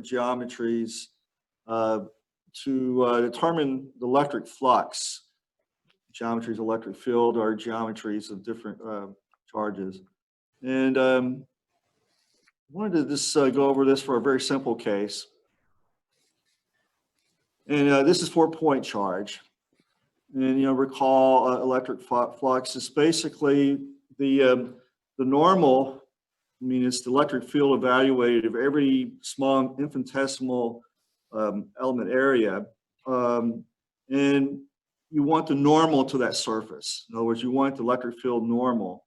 geometries to determine the electric flux. Geometries, electric field are geometries of different charges. And I wanted to just go over this for a very simple case. And this is 4-point charge. And recall electric flux is basically the normal. I mean, it's the electric field evaluated of every small infinitesimal element area, and you want the normal to that surface. In other words, you want the electric field normal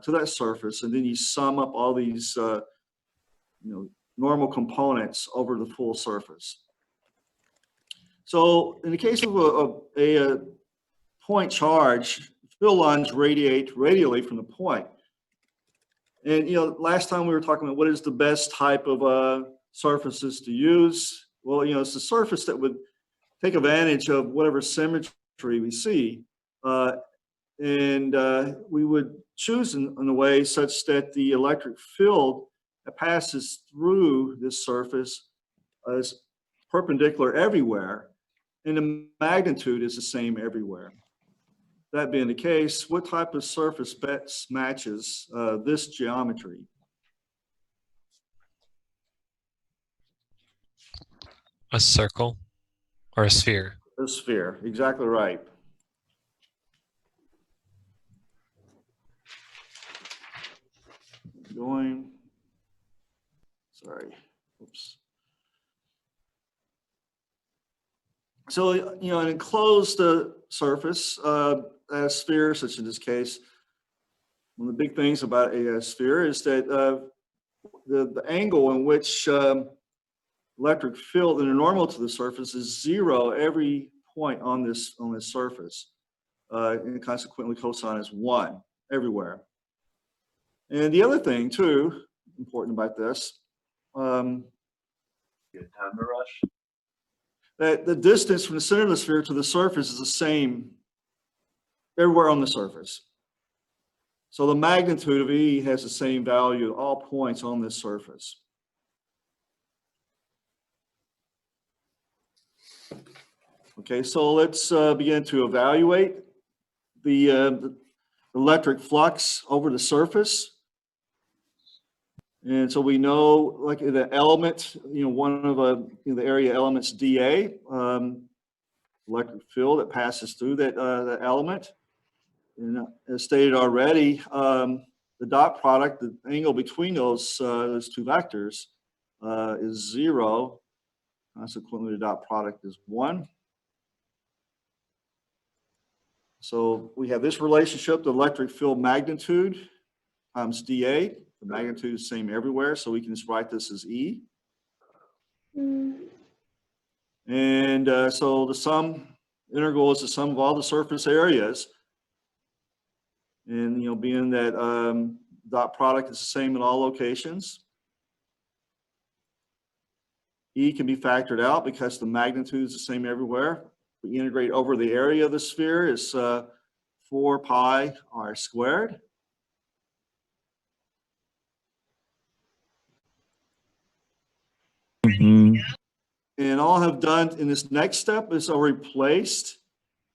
to that surface, and then you sum up all these normal components over the full surface. So in the case of a point charge, field lines radiate radially from the point. And last time we were talking about what is the best type of surfaces to use. Well, it's a surface that would take advantage of whatever symmetry we see, and we would choose in a way such that the electric field that passes through this surface is perpendicular everywhere, and the magnitude is the same everywhere. That being the case, what type of surface best matches this geometry? A circle or a sphere? A sphere, exactly right. Sorry, oops. So, an enclosed surface, a sphere, such as in this case, one of the big things about a sphere is that the angle in which electric field and the normal to the surface is 0 every point on this surface, and consequently cosine is 1 everywhere. And the other thing too, important about this, Get a timer rush. that the distance from the center of the sphere to the surface is the same everywhere on the surface. So the magnitude of E has the same value at all points on this surface. Okay, so let's begin to evaluate the electric flux over the surface. And so we know, like the element, one of the area elements dA, electric field that passes through that element. And as stated already, the dot product, the angle between those two vectors, is 0. Consequently, the dot product is 1. So we have this relationship, the electric field magnitude times dA. The magnitude is the same everywhere, so we can just write this as E. And so the sum integral is the sum of all the surface areas. And being that dot product is the same in all locations, E can be factored out because the magnitude is the same everywhere. We integrate over the area of the sphere is 4 pi r squared. And all I've done in this next step is I'll replaced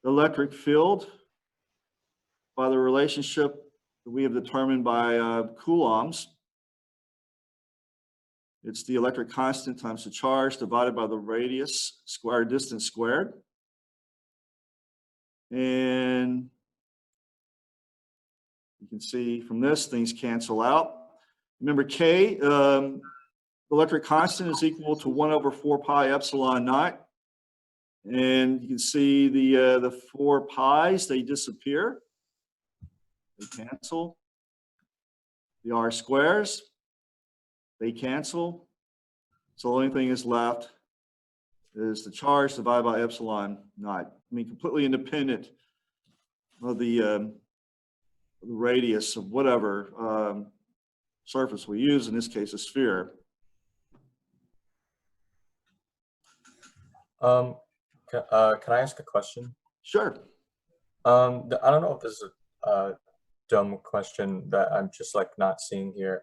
the electric field by the relationship that we have determined by coulombs. It's the electric constant times the charge divided by the radius squared, distance squared. And you can see from this, things cancel out. Remember, K, electric constant is equal to 1 over 4 pi epsilon naught. And you can see the 4 pi's, they disappear. They cancel. The r squares, they cancel. So the only thing that's left is the charge divided by epsilon naught. I mean, completely independent of the radius of whatever surface we use, in this case, a sphere. Can I ask a question? Sure. I don't know if this is a dumb question that I'm just like not seeing here.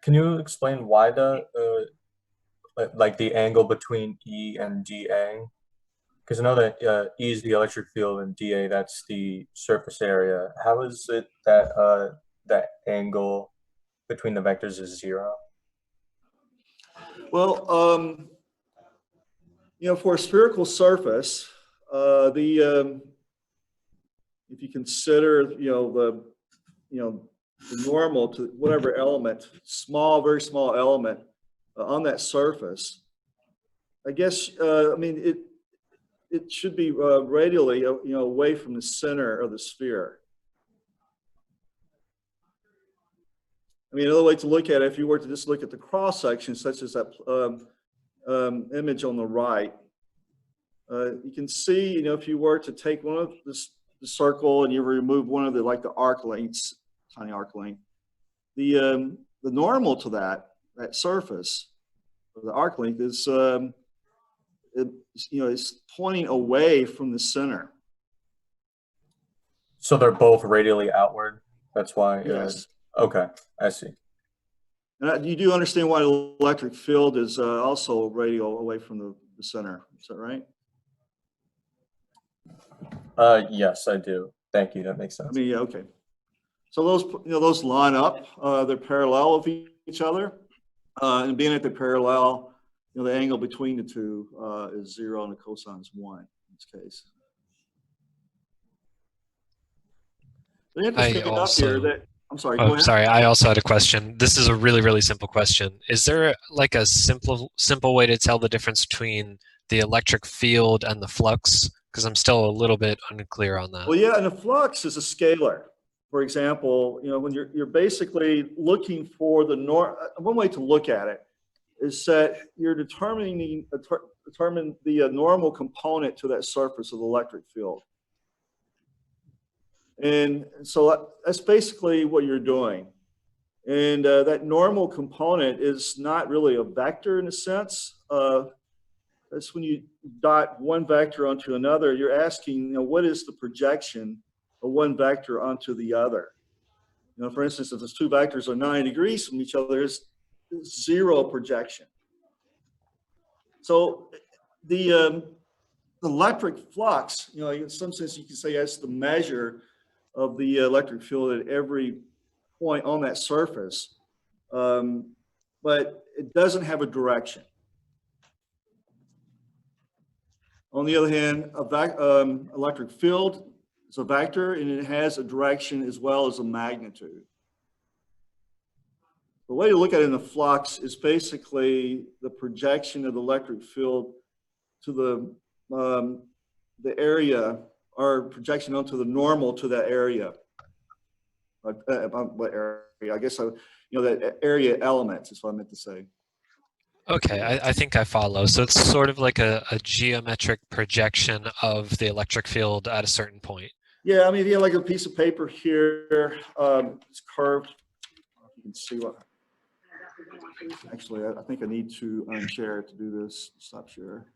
Can you explain why the like the angle between E and dA? Because I know that E is the electric field and dA that's the surface area. How is it that that angle between the vectors is 0? Well, for a spherical surface, if you consider, the normal to whatever element, very small element on that surface, I guess, it should be radially, away from the center of the sphere. Another way to look at it, if you were to just look at the cross section, such as that image on the right, you can see, if you were to take one of the circle and you remove one of the arc lengths, tiny arc length, the normal to that surface, the arc length is, it's pointing away from the center. So they're both radially outward. That's why. Yes. Okay, I see. And you do understand why the electric field is also radial away from the center. Is that right? Yes, I do. Thank you. That makes sense. Yeah, okay. So those line up. They're parallel with each other, and being that they're parallel, the angle between the two is 0 and the cosine is 1 in this case. The interesting enough here that I'm sorry. Go ahead. Sorry. I also had a question. This is a really, really simple question. Is there a simple way to tell the difference between the electric field and the flux? Because I'm still a little bit unclear on that. Well, yeah, and the flux is a scalar. For example, when you're basically looking for the one way to look at it is that you're determining the normal component to that surface of the electric field. And so that's basically what you're doing. And that normal component is not really a vector in a sense. That's when you dot one vector onto another, you're asking, what is the projection of one vector onto the other? For instance, if those two vectors are 90 degrees from each other, it's 0 projection. So the electric flux, in some sense you can say that's the measure of the electric field at every point on that surface, but it doesn't have a direction. On the other hand, electric field is a vector and it has a direction as well as a magnitude. The way to look at it in the flux is basically the projection of the electric field to the area, or projection onto the normal to that area. What area? I guess that area element is what I meant to say. Okay, I think I follow. So it's sort of like a geometric projection of the electric field at a certain point. Yeah, if you have a piece of paper here, it's curved. You can see what. Actually, I think I need to unshare to do this. Stop share.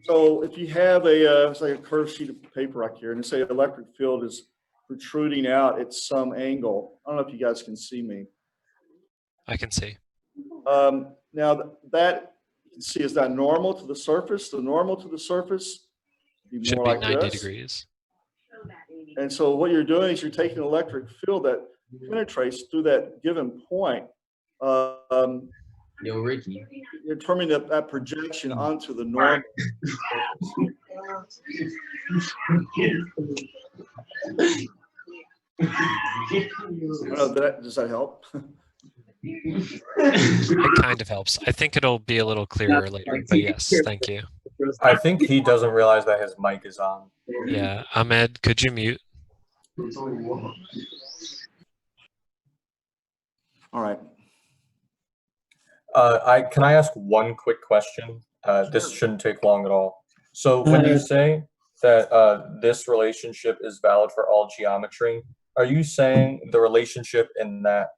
So if you have it's like a curved sheet of paper right here, and say the electric field is protruding out at some angle. I don't know if you guys can see me. I can see. Now that you can see is that normal to the surface. The normal to the surface would Should more be like 90 this. degrees. And so what you're doing is you're taking an electric field that penetrates through that given point. Yo, Ricky. You're determining that projection onto the normal. Does that help? It kind of helps. I think it'll be a little clearer later, but yes, thank you. I think he doesn't realize that his mic is on. Yeah, Ahmed, could you mute? All right. Can I ask one quick question? This shouldn't take long at all. So when you say that this relationship is valid for all geometry, are you saying the relationship in that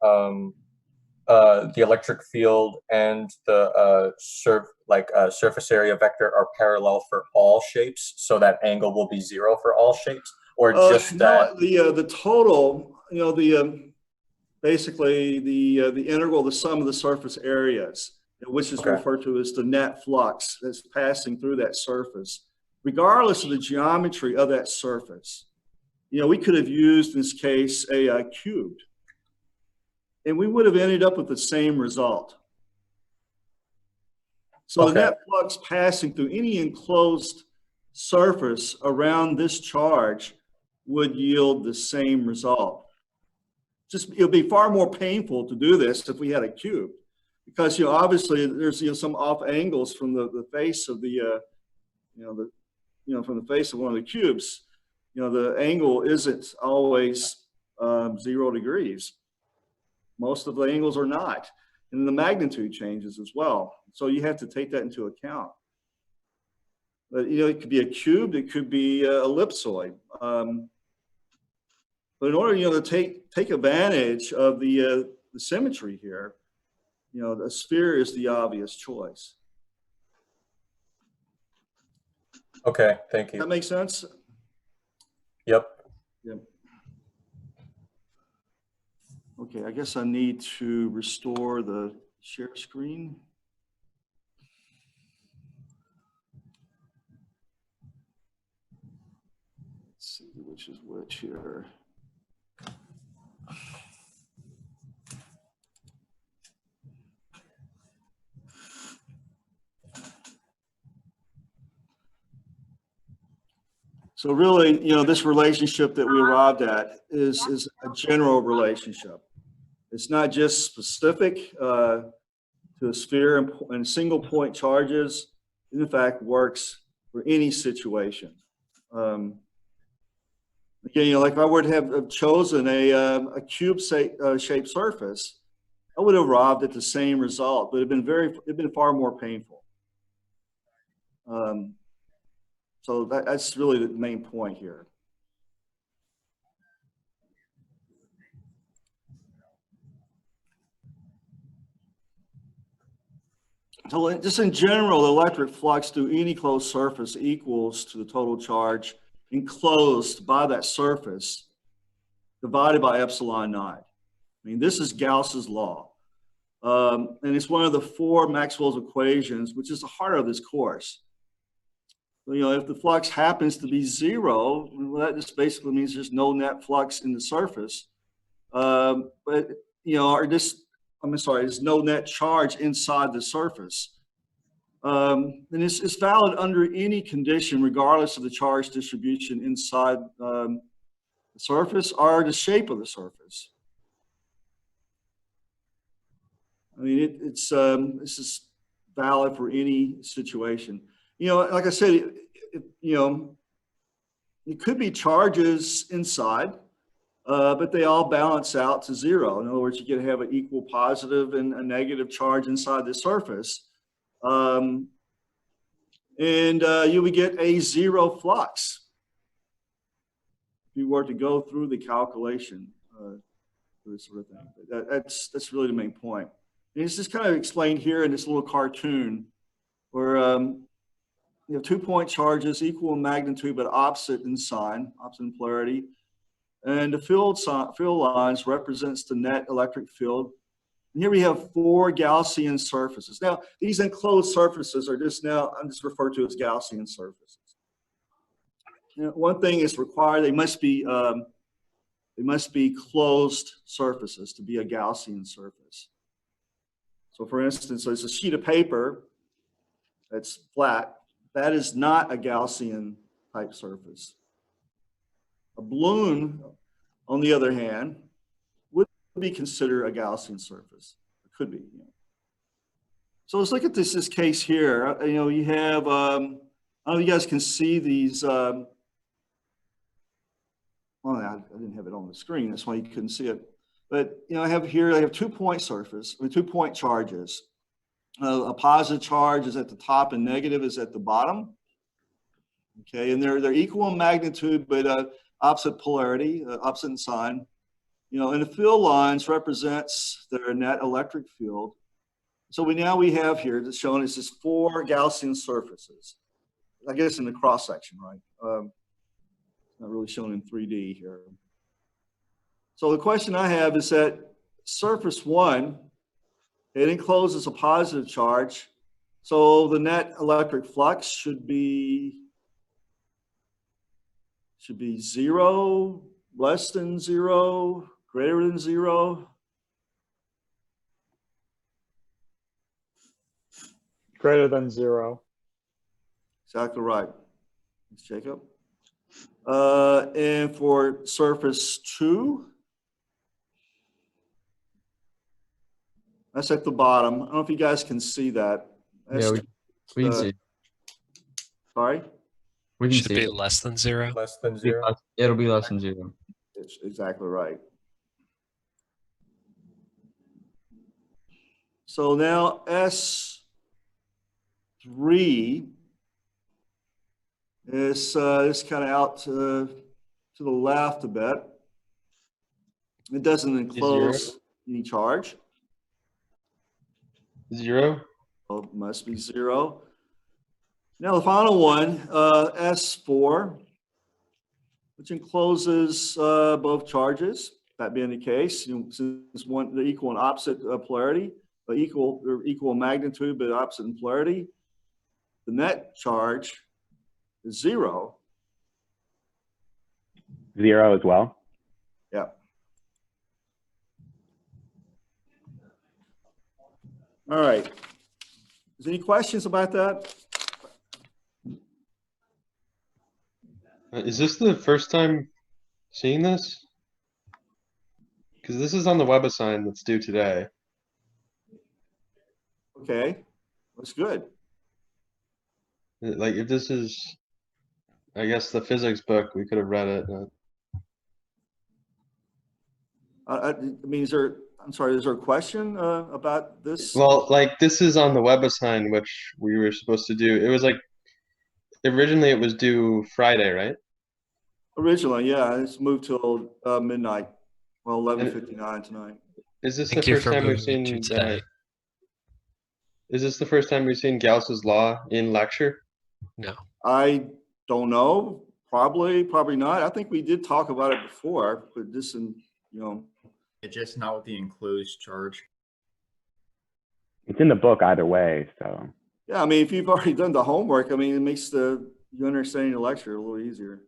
the electric field and the surface area vector are parallel for all shapes, so that angle will be 0 for all shapes, or just that? No, the total, basically the integral, the sum of the surface areas which is Okay. referred to as the net flux that's passing through that surface, regardless of the geometry of that surface. You know, we could have used in this case a cube, and we would have ended up with the same result. So the Okay. net flux passing through any enclosed surface around this charge would yield the same result. Just, it would be far more painful to do this if we had a cube, because, you know, obviously there's, you know, some off angles from the face of the, from the face of one of the cubes. You know, the angle isn't always 0 degrees. Most of the angles are not, and the magnitude changes as well. So you have to take that into account. But, you know, it could be a cube, it could be ellipsoid. But in order, you know, to take advantage of the symmetry here, you know, the sphere is the obvious choice. Okay, thank Does that you. make sense? Yep. Yep. Okay, I guess I need to restore the share screen. Let's see which is which here. So really, you know, this relationship that we arrived at is a general relationship. It's not just specific to a sphere and single point charges. It in fact works for any situation. Again, you know, like if I were to have chosen a cube shaped surface, I would have arrived at the same result, but it'd been far more painful. So that's really the main point here. So just in general, the electric flux through any closed surface equals to the total charge enclosed by that surface divided by epsilon naught. I mean, this is Gauss's law. And it's one of the 4 Maxwell's equations, which is the heart of this course. You know, if the flux happens to be 0, well, that just basically means there's no net flux in the surface. But, you know, there's no net charge inside the surface. And it's valid under any condition, regardless of the charge distribution inside the surface or the shape of the surface. I mean, this is valid for any situation. You know, like I said, you know, it could be charges inside, but they all balance out to 0. In other words, you can have an equal positive and a negative charge inside the surface. And you would get a 0 flux if you were to go through the calculation for this sort of thing. But that's really the main point. And it's just kind of explained here in this little cartoon where you have 2-point charges equal in magnitude but opposite in sign, opposite in polarity. And the field lines represents the net electric field. And here we have 4 Gaussian surfaces. Now, these enclosed surfaces are I'm just referred to as Gaussian surfaces. You know, one thing is required, they must be closed surfaces to be a Gaussian surface. So for instance, there's a sheet of paper that's flat. That is not a Gaussian type surface. A balloon, on the other hand, would be considered a Gaussian surface. It could be. You know. So let's look at this case here. You know, you have, I don't know if you guys can see these. Well, I didn't have it on the screen. That's why you couldn't see it. But, you know, I have 2-point surface, 2-point charges. A positive charge is at the top and negative is at the bottom. Okay, and they're equal in magnitude, but opposite polarity, opposite in sign. You know, and the field lines represents their net electric field. So we have here that's shown as this 4 Gaussian surfaces. I guess in the cross section, right? Not really shown in 3D here. So the question I have is that surface 1 It encloses a positive charge. So the net electric flux should be zero, less than zero, greater than zero. Greater than 0. Exactly right. Thanks, Jacob. And for surface 2, that's at the bottom. I don't know if you guys can see that. That's, Yeah, we can uh, see. Sorry? We can Should see be it. less than 0. Less than Be 0. It'll be less than 0. It's exactly right. So now S3 is kind of out to the left a bit. It doesn't enclose any charge. 0. Oh, it must be 0. Now the final one, S4, which encloses both charges. That being the case, since they're equal and opposite polarity, but equal magnitude but opposite in polarity, the net charge is 0. 0 as well. Yeah. All right. Is there any questions about that? Is this the first time seeing this? Because this is on the WebAssign that's due today. Okay, that's good. Like if this is, I guess the physics book, we could have read it. I mean, I'm sorry, is there a question about this? Well, like this is on the WebAssign, which we were supposed to do. It was like, originally it was due Friday, right? Originally, yeah, it's moved till midnight. Well, 11:59 tonight. Is this the Thank you first for time we've moving seen it to today. Is this the first time we've seen Gauss's law in lecture? No. I don't know. Probably not. I think we did talk about it before, but this, It's just not with the enclosed charge. It's in the book either way, so. yeah. I mean, if you've already done the homework, I mean, it makes you understanding the lecture a little easier.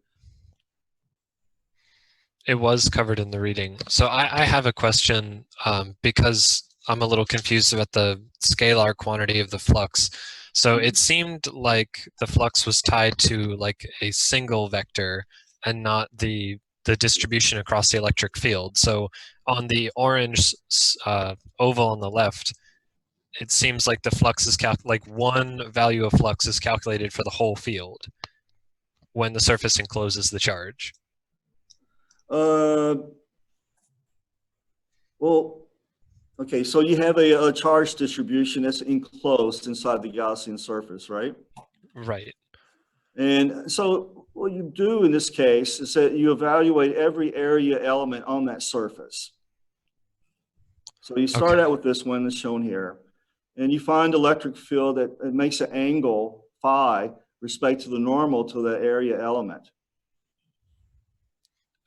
It was covered in the reading. So I have a question because I'm a little confused about the scalar quantity of the flux. So it seemed like the flux was tied to like a single vector and not the distribution across the electric field. So on the orange oval on the left, it seems like the flux is like one value of flux is calculated for the whole field when the surface encloses the charge. Well, okay, so you have a charge distribution that's enclosed inside the Gaussian surface, right? Right. And so what you do in this case is that you evaluate every area element on that surface. So you start Okay. out with this one that's shown here, and you find electric field that it makes an angle phi respect to the normal to the area element.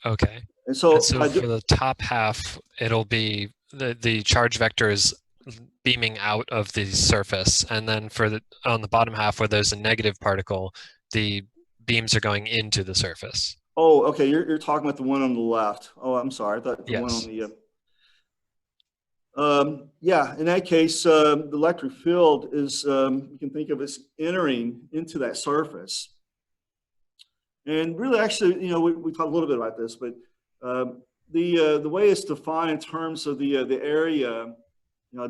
Okay. And so, And so for the top half, it'll be the charge vector is beaming out of the surface, and then for on the bottom half where there's a negative particle, the beams are going into the surface. oh, okay, you're talking about the one on the left. Oh, I'm sorry, I thought the one Yes. on the. Yeah, in that case, the electric field is you can think of as entering into that surface. And really, actually, we talked a little bit about this, but the way it's defined in terms of the area,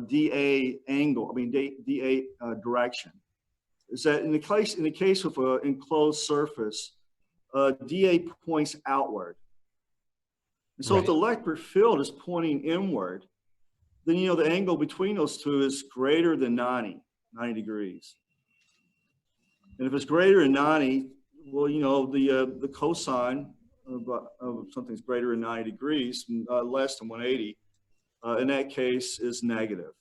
dA angle, I mean dA direction, is that in the case of an enclosed surface, dA points outward. And so if the electric field is pointing inward, then the angle between those two is greater than 90 degrees. And if it's greater than 90, well, the cosine of something's greater than 90 degrees, less than 180, in that case is negative.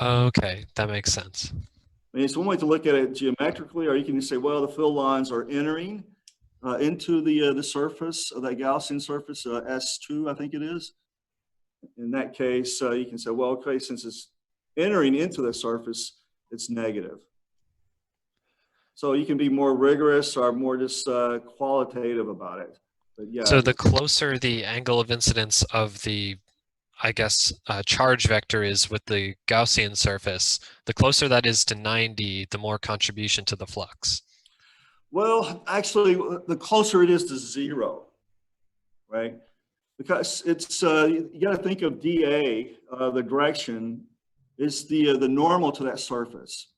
Okay, that makes sense. I mean, it's one way to look at it geometrically, or you can just say, well, the field lines are entering into the surface of that Gaussian surface, S2, I think it is. in that case, you can say, well, okay, since it's entering into the surface, it's negative. So you can be more rigorous or more just qualitative about it. But yeah. So the closer the angle of incidence of the, I guess, charge vector is with the Gaussian surface, the closer that is to 90, the more contribution to the flux. Well, actually, the closer it is to 0, right? Because it's, you got to think of dA, the direction, is the normal to that surface.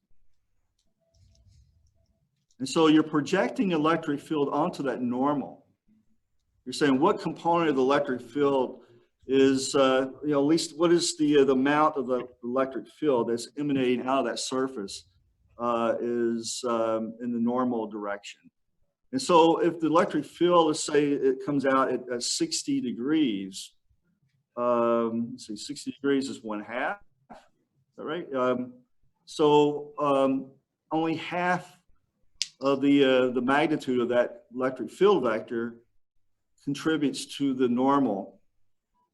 And so you're projecting electric field onto that normal. You're saying what component of the electric field is, at least what is the amount of the electric field that's emanating out of that surface is in the normal direction. And so if the electric field, let's say it comes out at 60 degrees, let's see, 60 degrees is 1/2, is that right? Only half of the magnitude of that electric field vector contributes to the normal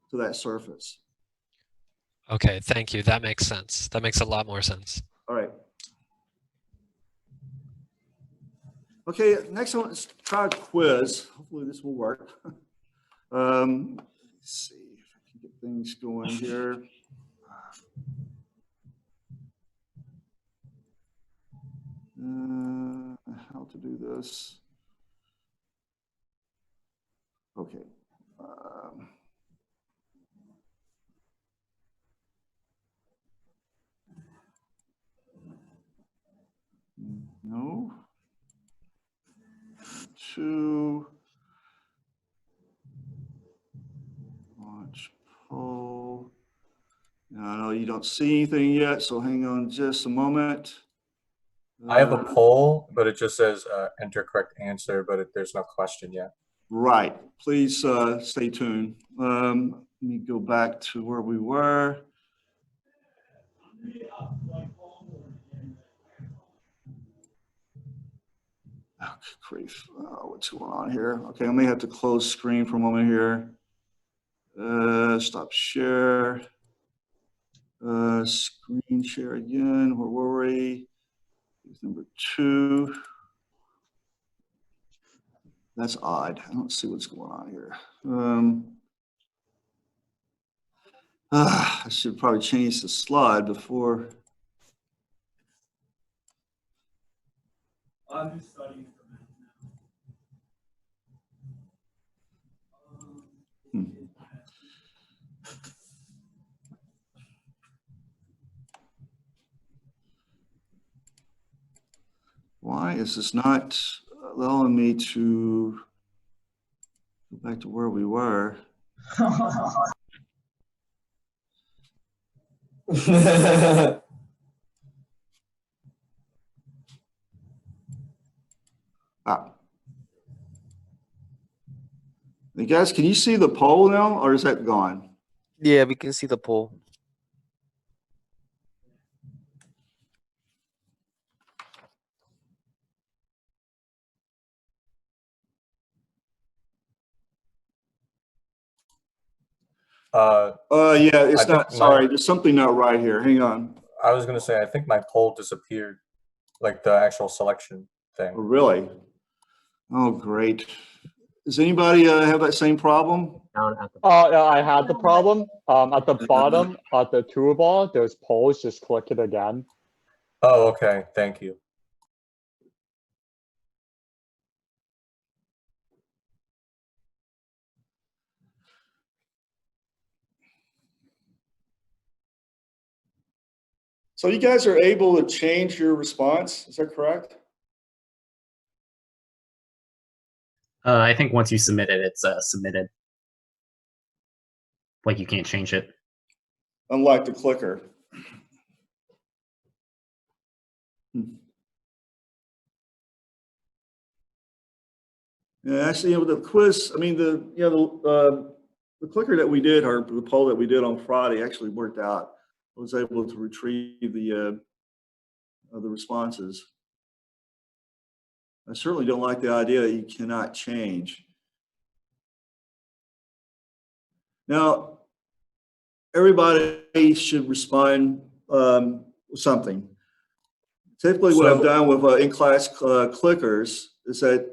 to that surface. Okay, thank you. That makes sense. That makes a lot more sense. All right. Okay, next one is try a quiz. Hopefully this will work. Let's see if I can get things going here. How to do this? Okay. No. 2. Watch poll. Now, I know you don't see anything yet, so hang on just a moment. I have a poll, but it just says enter correct answer, but there's no question yet. Right. Please stay tuned. Let me go back to where we were. Oh, grief. What's going on here? Okay, I may have to close screen for a moment here. Stop share. Screen share again. Where were we? Here's number 2. That's odd. I don't see what's going on here. I should probably change the slide before. I'm just studying for now. Why is this not allowing me to go back to where we were? Hey guys, can you see the poll now, or is that gone? Yeah, we can see the poll. Yeah, it's I not, think sorry, there's something not right here. Hang on. I was gonna say, I think my poll disappeared, like the actual selection Oh, thing. really? Oh, great. Does anybody have that same problem? Yeah, I had the problem. At the bottom, at the toolbar, there's polls, just click it again. Oh, okay, thank you. So you guys are able to change your response, is that correct? I think once you submit it, it's submitted. Like you can't change it. Unlike the clicker. Yeah, actually, the quiz, I mean, the clicker that we did, or the poll that we did on Friday actually worked out. I was able to retrieve the responses. I certainly don't like the idea that you cannot change. Now, everybody should respond with something. Typically, what I've So- done with in-class clickers is that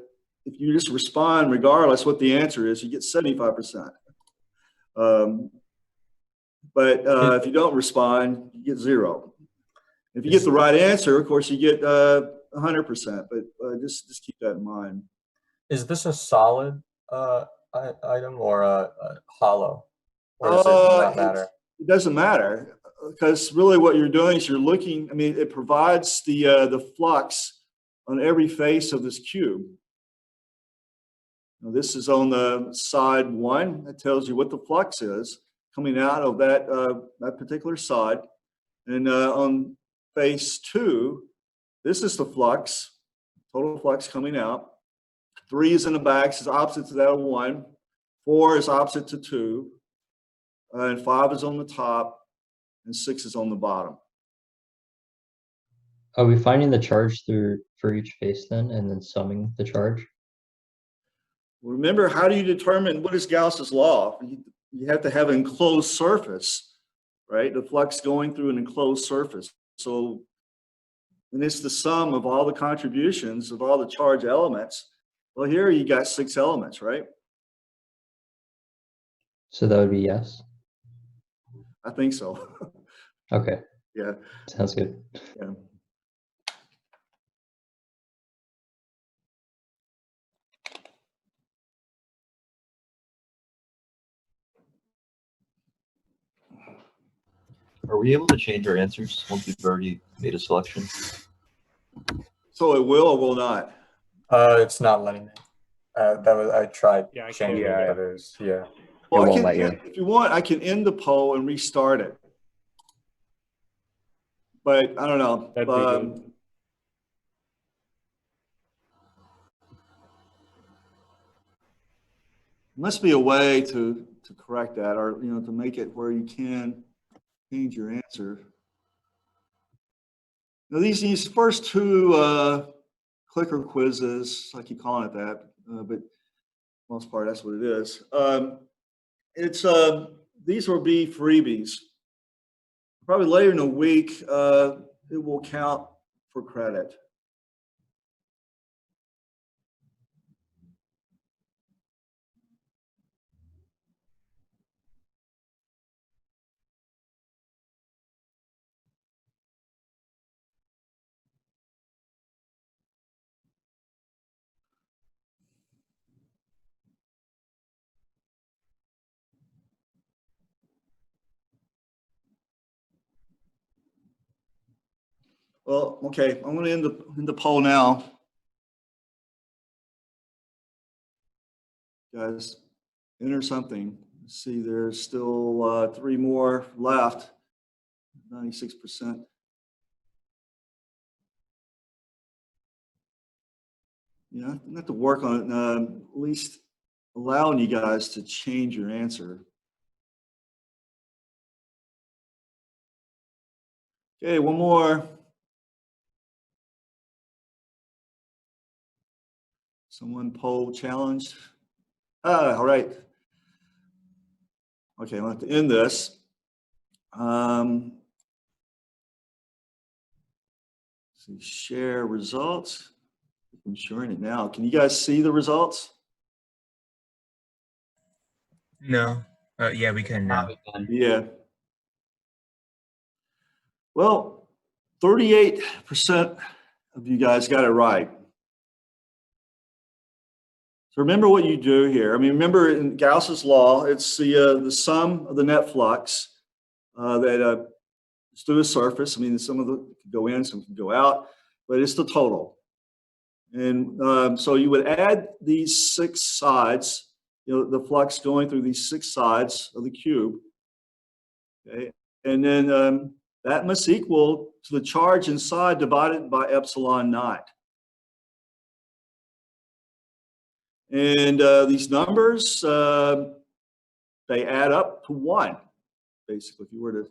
if you just respond regardless what the answer is, you get 75%. But if you don't respond, you get 0. If you get the right answer, of course, you get 100%. But just keep that in mind. Is this a solid item or a hollow? Or does it not matter? It doesn't matter, because really what you're doing is you're looking. I mean, it provides the flux on every face of this cube. Now, this is on the side 1. That tells you what the flux is coming out of that particular side, and on face 2, this is the flux, total flux coming out. 3 is in the back, so it's opposite to that of 1. 4 is opposite to 2, and 5 is on the top, and 6 is on the bottom. Are we finding the charge for each face then, and then summing the charge? Remember, how do you determine what is Gauss's law? You have to have an enclosed surface, right? The flux going through an enclosed surface. So, and it's the sum of all the contributions of all the charge elements. Well, here you got 6 elements, right? So that would be yes. I think so. Okay, Yeah. sounds good. Yeah. Are we able to change our answers once we've already made a selection? So it will or will not? It's not letting me. I tried Yeah, I changing can't. the others. Yeah. Well, It I won't can, let you. if you want, I can end the poll and restart it. But I don't know. That'd be good. Must be a way to correct that, or to make it where you can change your answer. Now these first 2 clicker quizzes, I keep calling it that, but most part that's what it is. These will be freebies. Probably later in the week, it will count for credit. Well, okay, I'm going to end the poll now. Guys, enter something. Let's see, there's still 3 more left. 96%. Yeah, I have to work on it, at least allowing you guys to change your answer. Okay, one more. Someone poll challenged. All right. Okay, I'll have to end this. See, share results. I'm sharing it now. Can you guys see the results? No. Yeah, we can now. Yeah. Well, 38% of you guys got it right. So remember what you do here. I mean, remember in Gauss's law, it's the sum of the net flux that is through the surface. I mean, some of it can go in, some can go out, but it's the total. And so you would add these 6 sides, the flux going through these 6 sides of the cube. Okay, and then that must equal to the charge inside divided by epsilon naught. And these numbers, they add up to 1, basically. If you were to,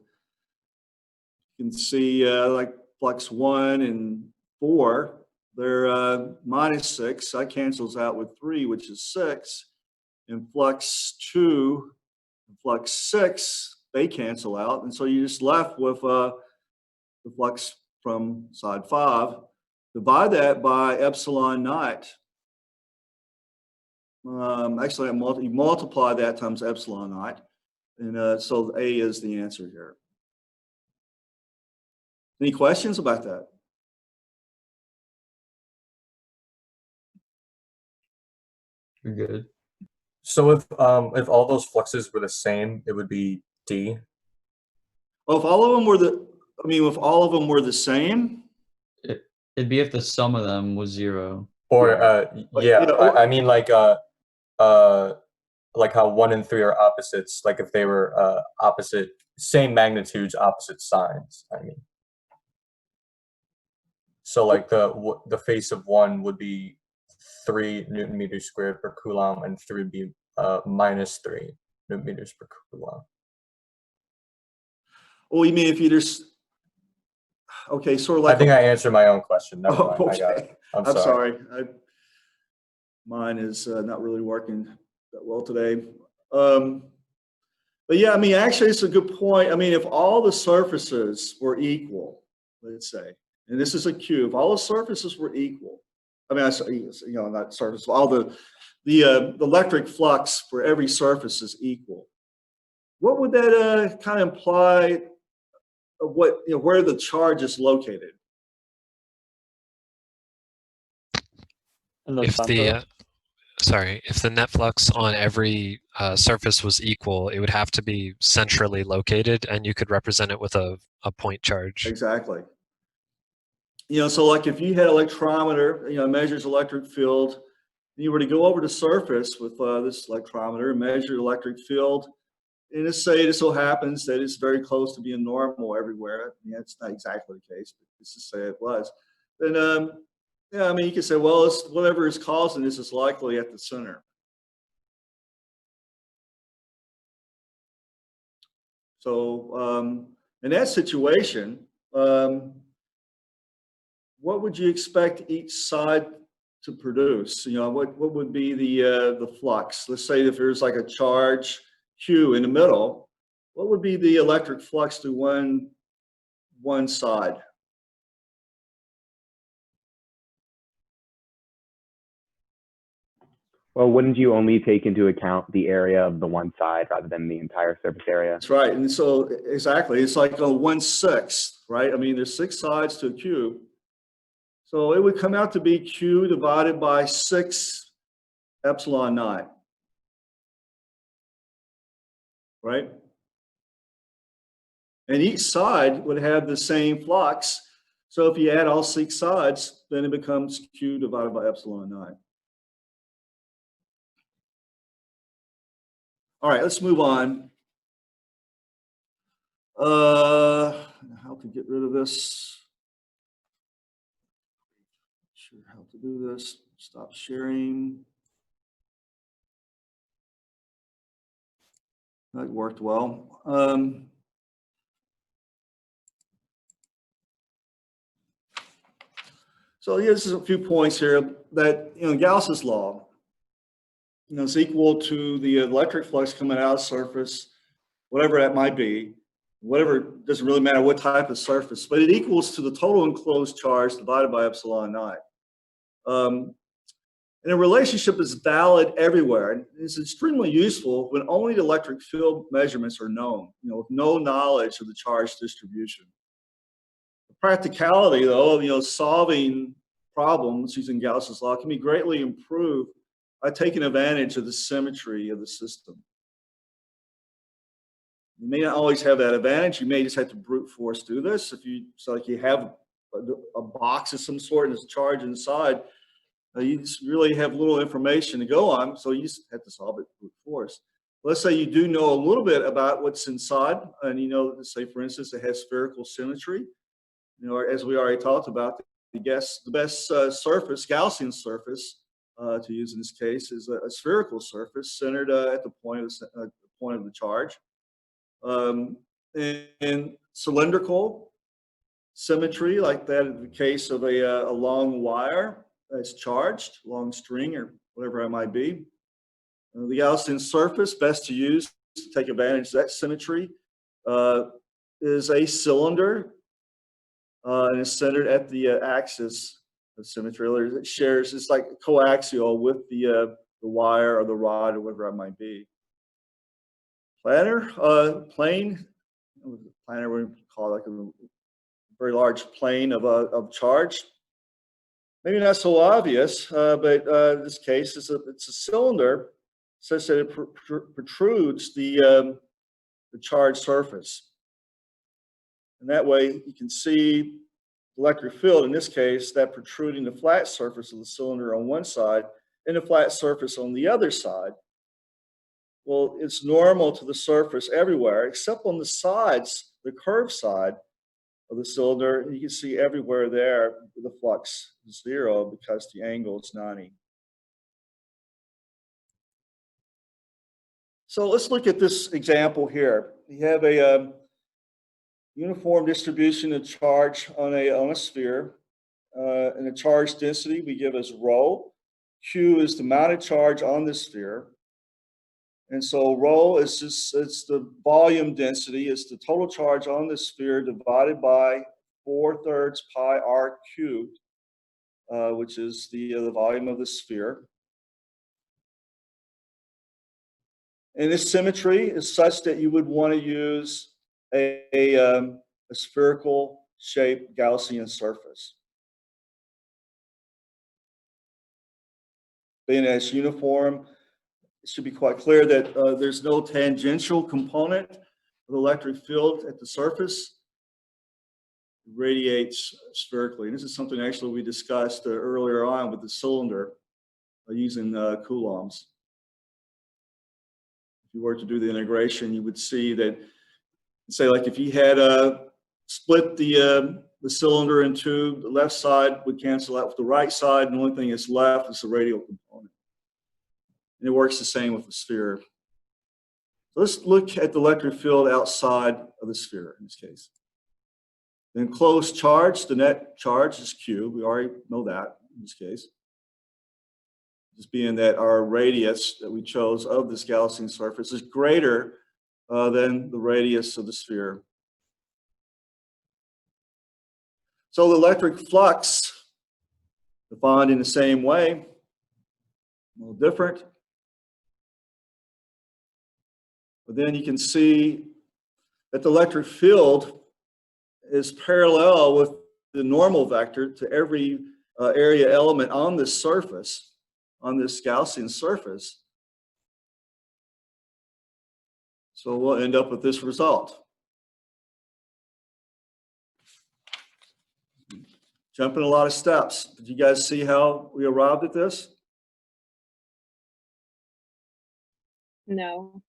you can see like flux 1 and 4, they're -6. That cancels out with 3, which is 6. And flux 2 and flux 6, they cancel out. And so you're just left with the flux from side 5. Divide that by epsilon naught. Actually, you multiply that times epsilon naught. And so A is the answer here. Any questions about that? You're good. So if all those fluxes were the same, it would be D. Well, if all of them were if all of them were the same, It'd be if the sum of them was 0. Or But, yeah, you know, I mean like how 1 and 3 are opposites, like if they were opposite, same magnitudes, opposite signs, I mean. So like the face of 1 would be 3 Newton meters squared per Coulomb, and 3 would be minus 3 Newton meters per Coulomb. oh, you mean if you just, okay, sort of like. I think I answered my own question. Never mind. Oh, I got it. okay. I'm I'm sorry. sorry. Mine is not really working that well today. But yeah, I mean, actually, it's a good point. I mean, if all the surfaces were equal, let's say, and this is a cube, all the surfaces were equal. I mean, not surface, all the electric flux for every surface is equal. What would that kind of imply of what, where the charge is located? In the If center. if the net flux on every surface was equal, it would have to be centrally located, and you could represent it with a point charge. Exactly. So like if you had electrometer, measures electric field, and you were to go over the surface with this electrometer and measure the electric field, and let's say this so happens that it's very close to being normal everywhere. It's not exactly the case, but let's just say it was. Then, yeah, I mean, you could say, well, it's whatever is causing this is likely at the center. So in that situation, what would you expect each side to produce? What would be the flux? Let's say if there's like a charge Q in the middle, what would be the electric flux to one side? Well, wouldn't you only take into account the area of the one side rather than the entire surface area? That's right. And so exactly, it's like a 1/6, right? I mean, there's 6 sides to a cube. So it would come out to be Q divided by 6 epsilon naught. Right? And each side would have the same flux. So if you add all 6 sides, then it becomes Q divided by epsilon naught. All right, let's move on. How to get rid of this? Not sure how to do this. Stop sharing. That worked well. So yeah, this is a few points here that Gauss's law. It's equal to the electric flux coming out of the surface, whatever that might be, whatever, doesn't really matter what type of surface, but it equals to the total enclosed charge divided by epsilon naught. And a relationship is valid everywhere. And it's extremely useful when only the electric field measurements are known, with no knowledge of the charge distribution. The practicality, though, solving problems using Gauss's law can be greatly improved by taking advantage of the symmetry of the system. You may not always have that advantage. You may just have to brute force do this. So like you have a box of some sort and there's a charge inside, you just really have little information to go on, so you just have to solve it brute force. Let's say you do know a little bit about what's inside, and let's say for instance it has spherical symmetry. As we already talked about, the best surface, Gaussian surface, to use in this case, is a spherical surface centered at the point of the charge. And cylindrical symmetry, like that in the case of a long wire that's charged, long string or whatever it might be. The Gaussian surface, best to use to take advantage of that symmetry, is a cylinder and is centered at the axis of symmetry. It shares, it's like coaxial with the wire or the rod or whatever it might be. Plane, planar, we call it like a very large plane of charge. Maybe not so obvious, but in this case, it's a cylinder such that it protrudes the charged surface. And that way you can see the electric field, in this case, that protruding the flat surface of the cylinder on one side and the flat surface on the other side. Well, it's normal to the surface everywhere, except on the sides, the curved side of the cylinder. You can see everywhere there the flux is 0 because the angle is 90. So let's look at this example here. You have a uniform distribution of charge on a sphere, and the charge density we give as rho. Q is the mounted charge on the sphere. And so rho is just, it's the volume density, it's the total charge on the sphere divided by 4/3 pi r cubed, which is the volume of the sphere. And this symmetry is such that you would want to use a spherical shaped Gaussian surface. Being as uniform, it should be quite clear that there's no tangential component of the electric field at the surface. It radiates spherically. And this is something actually we discussed earlier on with the cylinder using coulombs. If you were to do the integration, you would see that, say, like if you had split the cylinder in two, the left side would cancel out with the right side, and the only thing that's left is the radial component. And it works the same with the sphere. So let's look at the electric field outside of the sphere in this case. The enclosed charge, the net charge is Q. We already know that in this case. Just being that our radius that we chose of this Gaussian surface is greater than the radius of the sphere. So the electric flux, defined in the same way, a little different. But then you can see that the electric field is parallel with the normal vector to every area element on this surface, on this Gaussian surface. So we'll end up with this result. Jumping a lot of steps. Did you guys see how we arrived at this? No.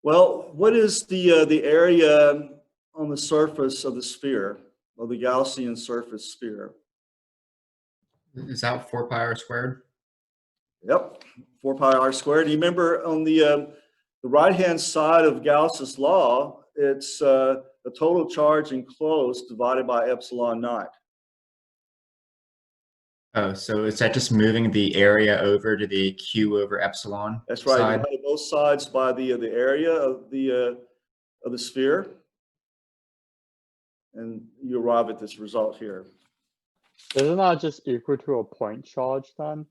Well, what is the area on the surface of the sphere, of the Gaussian surface sphere? Is that 4 pi r squared? Yep, 4 pi r squared. Do you remember on the right-hand side of Gauss's law, it's the total charge enclosed divided by epsilon naught. Oh, so is that just moving the area over to the Q over epsilon? That's right. Side? Divide both sides by the area of the sphere, and you arrive at this result here. Isn't that just equal to a point charge then?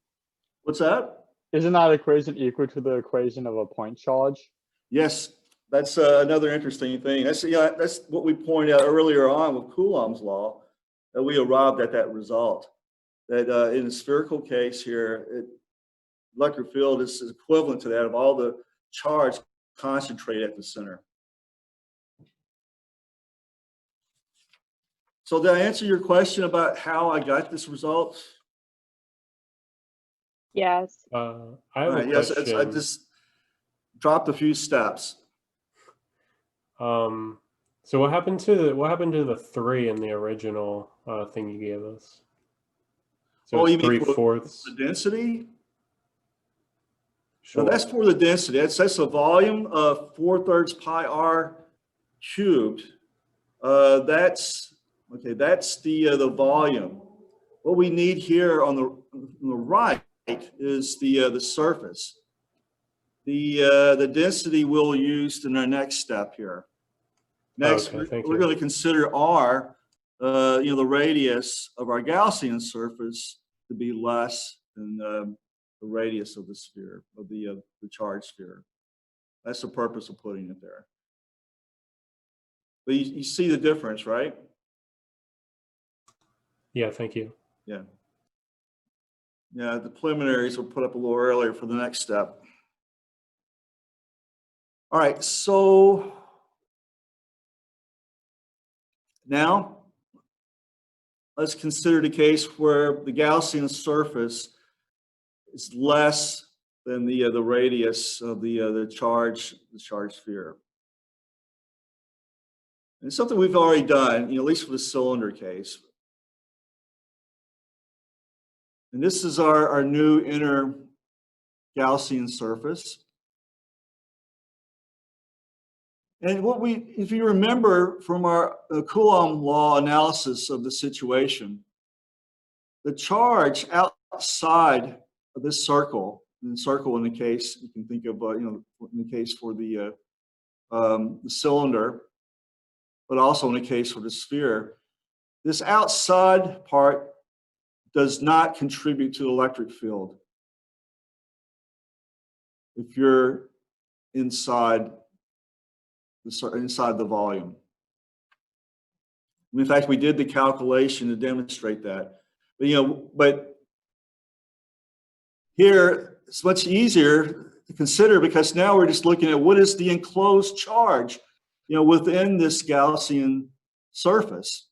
What's that? Isn't that equation equal to the equation of a point charge? Yes, that's another interesting thing. That's what we pointed out earlier on with Coulomb's law, that we arrived at that result. That in the spherical case here, electric field is equivalent to that of all the charge concentrated at the center. So did I answer your question about how I got this result? Yes. I have a Yes, question. I just dropped a few steps. So what happened to the 3 in the original thing you gave us? So Oh, it's you mean for 3/4. the density? Sure. So that's for the density. That's a volume of 4/3 pi r cubed. That's okay. That's the volume. What we need here on the right is the surface. the density we'll use in our next step here. Next, Okay, thank we're you. going to consider R, the radius of our Gaussian surface to be less than the radius of the sphere, of the charged sphere. That's the purpose of putting it there. But you see the difference, right? Yeah, thank you. Yeah. Yeah, the preliminaries were put up a little earlier for the next step. All right, so now let's consider the case where the Gaussian surface is less than the radius of the charge sphere. And it's something we've already done, at least for the cylinder case. And this is our new inner Gaussian surface. And if you remember from our Coulomb law analysis of the situation, the charge outside of this circle, and circle in the case, you can think of, in the case for the cylinder, but also in the case for the sphere, this outside part does not contribute to the electric field if you're inside the volume. In fact, we did the calculation to demonstrate that. But here it's much easier to consider because now we're just looking at what is the enclosed charge, within this Gaussian surface,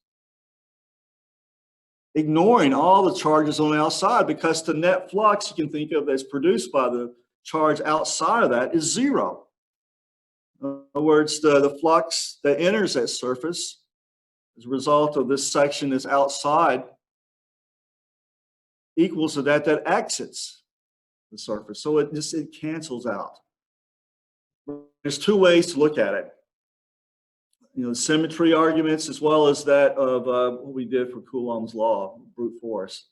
ignoring all the charges on the outside, because the net flux you can think of as produced by the charge outside of that is zero. In other words, the flux that enters that surface as a result of this section that's outside equals to that exits the surface. So it cancels out. There's two ways to look at it. Symmetry arguments as well as that of what we did for Coulomb's law, brute force.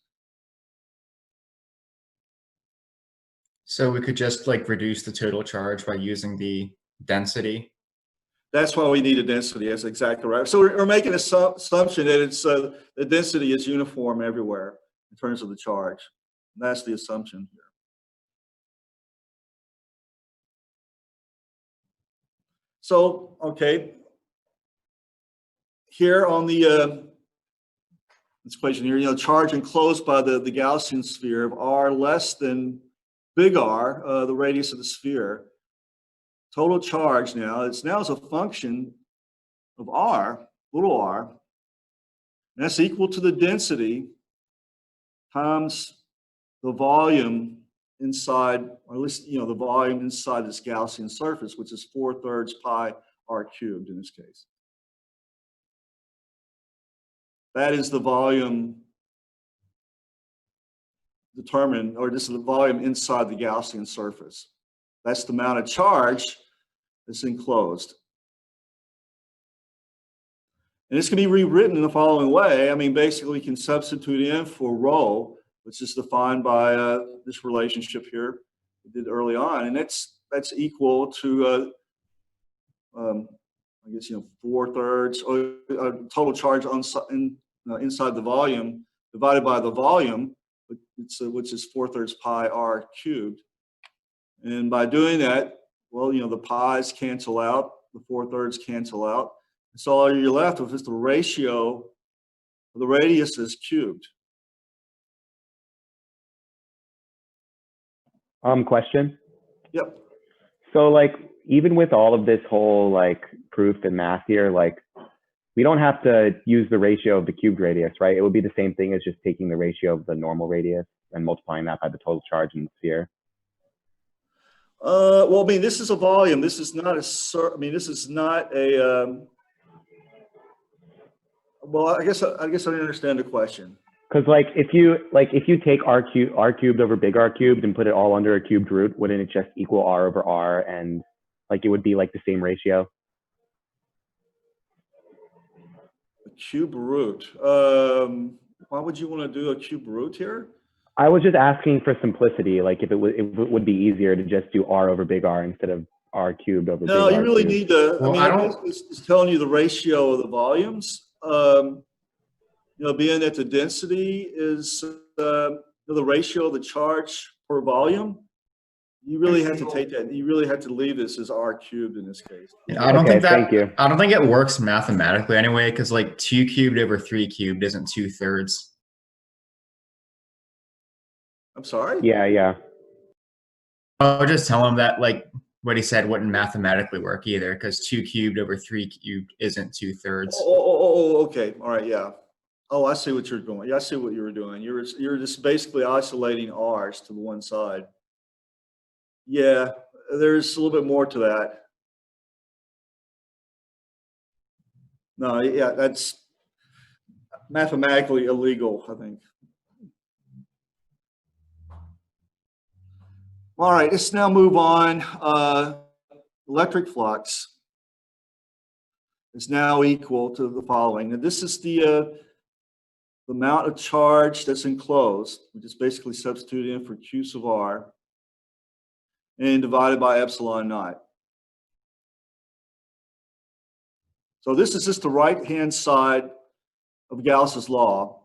So we could just like reduce the total charge by using the density. That's why we need a density. That's exactly right. So we're making an assumption that it's the density is uniform everywhere in terms of the charge. And that's the assumption here. So, okay, here on the this equation here, charge enclosed by the Gaussian sphere of r less than big R, the radius of the sphere. Total charge now, it's now as a function of r, little r, and that's equal to the density times the volume inside, or at least, the volume inside this Gaussian surface, which is 4/3 pi r cubed in this case. That is the volume determined, or this is the volume inside the Gaussian surface. That's the amount of charge that's enclosed. And this can be rewritten in the following way. I mean, basically, we can substitute in for rho, which is defined by this relationship here we did early on, and that's equal to, I guess 4/3 or total charge inside the volume divided by the volume, which is 4/3 pi r cubed. And by doing that, well, the pi's cancel out, the 4/3 cancel out. So all you're left with is the ratio of the radiuses cubed. Question? Yep. So even with all of this whole proof and math here, we don't have to use the ratio of the cubed radius, right? It would be the same thing as just taking the ratio of the normal radius and multiplying that by the total charge in the sphere. Well, I mean, this is a volume. This is not this is not a. Well, I guess I didn't understand the question. Because if you take r cubed over big R cubed and put it all under a cubed root, wouldn't it just equal r over r, and it would be the same ratio? A cube root. Why would you want to do a cube root here? I was just asking for simplicity, like if it would be easier to just do R over big R instead of R cubed over big No, R you really cubed. need to, Well, I I mean, don't- it's telling you the ratio of the volumes. You know, being that the density is the ratio of the charge per volume, you really have to take that, you really have to leave this as R cubed in this case. I don't Okay, think that, thank you. I don't think it works mathematically anyway, because like 2 cubed over 3 cubed isn't 2/3. I'm sorry? Yeah. I'll just tell him that like what he said wouldn't mathematically work either, because 2 cubed over 3 cubed isn't 2/3. Okay, all right, yeah. Oh, I see what you're doing. Yeah, I see what you were doing. You're just basically isolating R's to the one side. Yeah, there's a little bit more to that. No, yeah, that's mathematically illegal, I think. All right, let's now move on. Electric flux is now equal to the following. And this is the amount of charge that's enclosed. We just basically substitute in for Q sub R and divided by epsilon naught. So this is just the right-hand side of Gauss's law.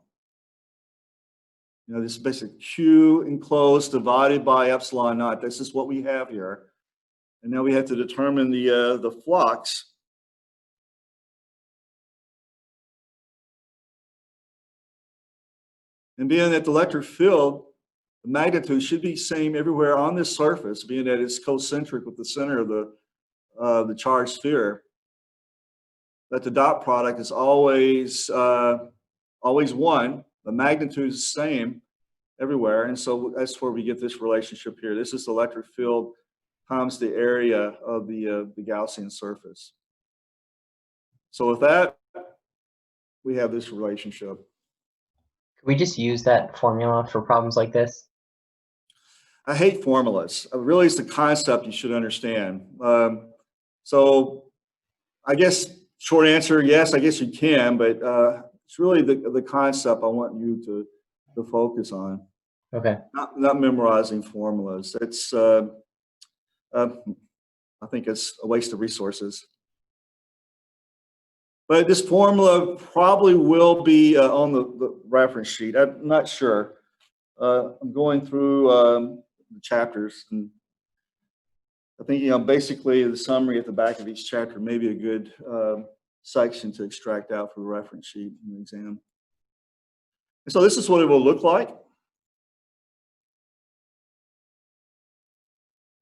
You know, this is basically Q enclosed divided by epsilon naught. This is what we have here. And now we have to determine the flux. And being that the electric field, the magnitude should be same everywhere on this surface, being that it's concentric with the center of the charged sphere, that the dot product is always 1. The magnitude is the same everywhere, and so that's where we get this relationship here. This is the electric field times the area of the Gaussian surface. So with that, we have this relationship. Can we just use that formula for problems like this? I hate formulas. Really, it's the concept you should understand. So I guess short answer, yes, I guess you can, but it's really the concept I want you to focus on. Okay. Not memorizing formulas. It's I think it's a waste of resources. But this formula probably will be on the reference sheet. I'm not sure. I'm going through the chapters, and I think, you know, basically the summary at the back of each chapter may be a good section to extract out for the reference sheet in the exam. And so this is what it will look like.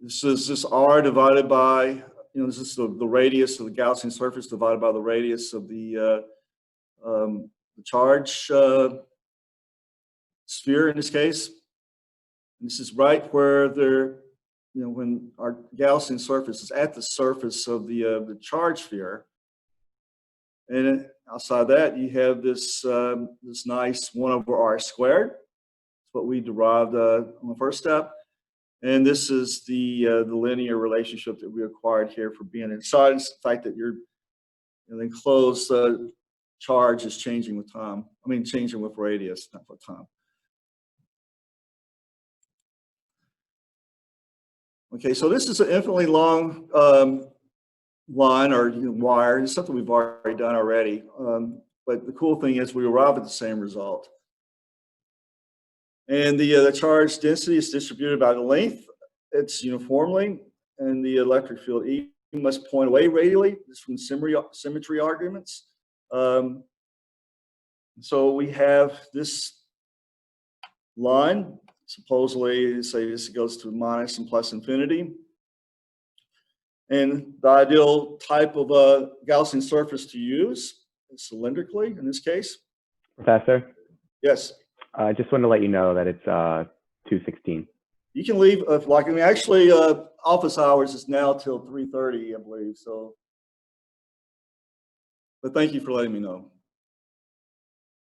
This is just R divided by, you know, this is the radius of the Gaussian surface divided by the radius of the charge sphere in this case. And this is right where they're, you know, when our Gaussian surface is at the surface of the charge sphere. And outside that, you have this this nice 1 over R squared. That's what we derived on the first step. And this is the linear relationship that we acquired here for being inside. It's the fact that your enclosed charge is changing with time. I mean, changing with radius, not with time. Okay, so this is an infinitely long line or wire. It's something we've already done already. But the cool thing is we arrive at the same result. And the charge density is distributed by the length. It's uniformly, and the electric field E must point away radially. This is from symmetry arguments. So we have this line. Supposedly, say this goes to minus and plus infinity. And the ideal type of Gaussian surface to use is cylindrically in this case. Professor? Yes. I just wanted to let you know that it's 2:16. You can leave like, I mean, actually office hours is now till 3:30, I believe. So, but thank you for letting me know.